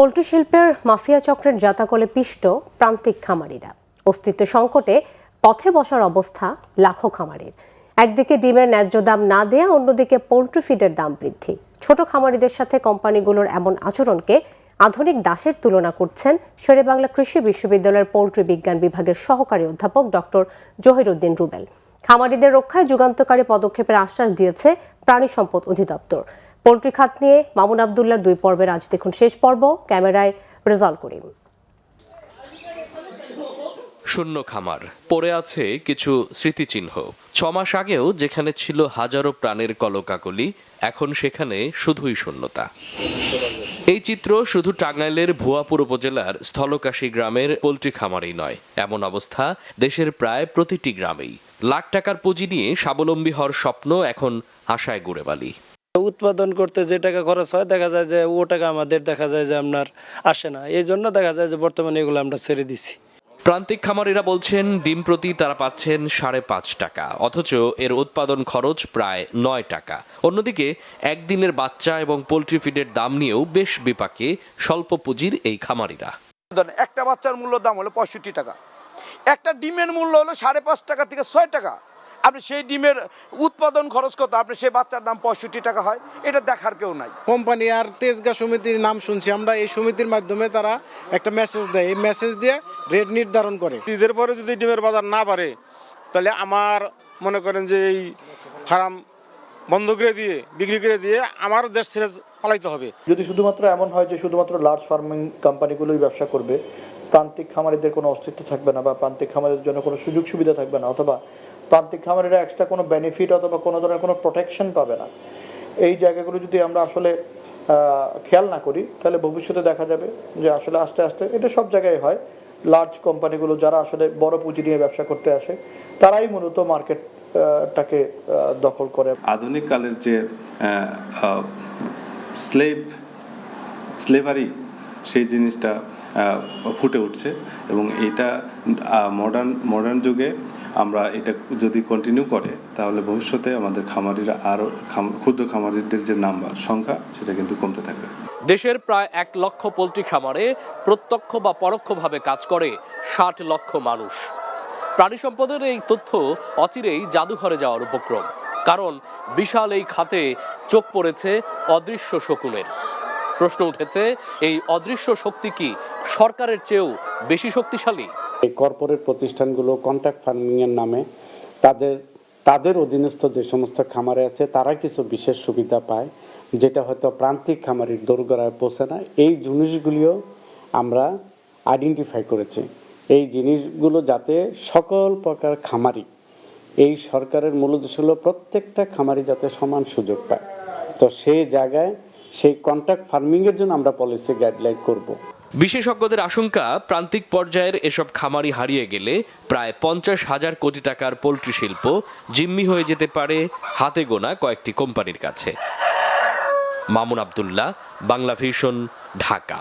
Poultry শিল্পের mafia চক্রের জাতাকলে পিষ্ট প্রান্তিক খামারিরা। অস্তিত্ব সংকটে পথে বসার অবস্থা লাখো খামারির। একদিকে ডিমের ন্যায্য দাম না দেয়া, অন্যদিকে পোল্ট্রি ফিডের দাম বৃদ্ধি। ছোট খামারিদের সাথে কোম্পানিগুলোর এমন আচরণকে আধুনিক দাসের তুলনা করছেন শেরেবাংলা কৃষি বিশ্ববিদ্যালয়ের পোল্ট্রি বিজ্ঞান বিভাগের সহকারী অধ্যাপক ডক্টর জহিরুদ্দিন রুবেল। খামারিদের রক্ষায় যুগান্তকারী পদক্ষেপের আশ্বাস দিয়েছে প্রাণী সম্পদ অধিদপ্তর। পোল্ট্রি খাত নিয়ে মামুন আবদুল্লার 2 পর্বের আজ দেখুন শেষ পর্ব। ক্যামেরায় রেজাল করিম। শূন্য খামার, পড়ে আছে কিছু স্মৃতিচিহ্ন। 6 মাস আগেও যেখানে ছিল হাজারো প্রাণের কলকাকলি, এখন সেখানে শুধুই শূন্যতা। এই চিত্র শুধু টাঙ্গাইলের ভুয়াপুর উপজেলার স্থলকাশী গ্রামের পোল্ট্রি খামারেই নয়, এমন অবস্থা দেশের প্রায় প্রতিটি গ্রামেই। লাখ টাকার পুঁজি নিয়ে স্বাবলম্বী হওয়ার স্বপ্ন এখন আশায় গুড়ে বালি। উৎপাদন করতে যে টাকা খরচ হয়, দেখা যায় যে ও টাকা আমাদের দেখা যায় যে আপনার আসে না। এই জন্য দেখা যায় যে বর্তমানে এগুলো আমরা ছেড়ে দিছি। প্রান্তিক খামারিরা বলছেন ডিম প্রতি তারা পাচ্ছেন 5.5 টাকা, অথচ এর উৎপাদন খরচ প্রায় 9 টাকা। অন্যদিকে একদিনের বাচ্চা এবং পোল্ট্রি ফিডের দাম নিয়েও বেশ বিপাকে স্বল্প পুঁজির এই খামারিরা। একটা বাচ্চার মূল্য দাম হলো 65 টাকা, একটা ডিমের মূল্য হলো 5.5 টাকা থেকে 6 টাকা। আপনি সেই ডিমের উৎপাদন খরচ কত, আপনি সেই বাচ্চার দাম 65 টাকা হয়, এটা দেখার কেউ নাই। কোম্পানি আর তেজগাঁ সমিতির নাম শুনছি আমরা, এই সমিতির মাধ্যমে তারা একটা মেসেজ দেয়, এই মেসেজ দিয়ে রেট নির্ধারণ করে। ঈদের পরে যদি ডিমের বাজার না বাড়ে, তাহলে আমার মনে করেন যে এই ফার্ম বন্ধ করে দিয়ে বিক্রি করে দিয়ে আমার দেশ ছেড়ে পালাইতে হবে। যদি শুধুমাত্র এমন হয় যে শুধুমাত্র লার্জ ফার্মিং কোম্পানিগুলোই ব্যবসা করবে, প্রান্তিক খামারিদের কোনো অস্তিত্ব থাকবে না, বা প্রান্তিক খামারের জন্য কোনো সুযোগ সুবিধা থাকবে না, অথবা প্রান্তিক খামারিরা এক্সট্রা কোনো বেনিফিট অথবা কোনো ধরনের কোনো প্রোটেকশন পাবে না, এই জায়গাগুলো যদি আমরা আসলে খেয়াল না করি, তাহলে ভবিষ্যতে দেখা যাবে যে আসলে আস্তে আস্তে এটা সব জায়গায় হয়, লার্জ কোম্পানিগুলো যারা আসলে বড় পুঁজি নিয়ে ব্যবসা করতে আসে, তারাই মূলত মার্কেটটাকে দখল করে। আধুনিক কালের যে স্লেভারি সেই জিনিসটা ফুটে উঠছে, এবং এটা মডার্ন যুগে আমরা এটা যদি কন্টিনিউ করে, তাহলে ভবিষ্যতে আমাদের খামারিরা আরও ক্ষুদ্র খামারিদের যে নাম্বার সংখ্যা, সেটা কিন্তু কমতে থাকবে। দেশের প্রায় 1 লক্ষ পোল্ট্রি খামারে প্রত্যক্ষ বা পরোক্ষভাবে কাজ করে 60 লক্ষ মানুষ। প্রাণী সম্পদের এই তথ্য অচিরেই জাদুঘরে যাওয়ার উপক্রম, কারণ বিশাল এই খাতে চোখ পড়েছে অদৃশ্য শকুনের। প্রশ্ন উঠেছে, এই অদৃশ্য শক্তি কি সরকারের চেয়েও বেশি শক্তিশালী? এই কর্পোরেট প্রতিষ্ঠানগুলো কন্ট্রাক্ট ফার্মিংয়ের নামে তাদের অধীনস্থ যে সমস্ত খামারে আছে, তারা কিছু বিশেষ সুবিধা পায়, যেটা হয়তো প্রান্তিক খামারির দোরগোড়ায় পৌঁছে না। এই জিনিসগুলিও আমরা আইডেন্টিফাই করেছি। এই জিনিসগুলো যাতে সকল প্রকার খামারি, এই সরকারের মূল উদ্দেশ্য হলো প্রত্যেকটা খামারি যাতে সমান সুযোগ পায়। তো সেই জায়গায় সেই কন্ট্রাক্ট ফার্মিংয়ের জন্য আমরা পলিসি গাইডলাইন করব। বিশেষজ্ঞদের আশঙ্কা, প্রান্তিক পর্যায়ের এসব খামারি হারিয়ে গেলে প্রায় 50,000 কোটি টাকার পোল্ট্রি শিল্প জিম্মি হয়ে যেতে পারে হাতে গোনা কয়েকটি কোম্পানির কাছে। মামুন আবদুল্লাহ, বাংলা ভিশন, ঢাকা।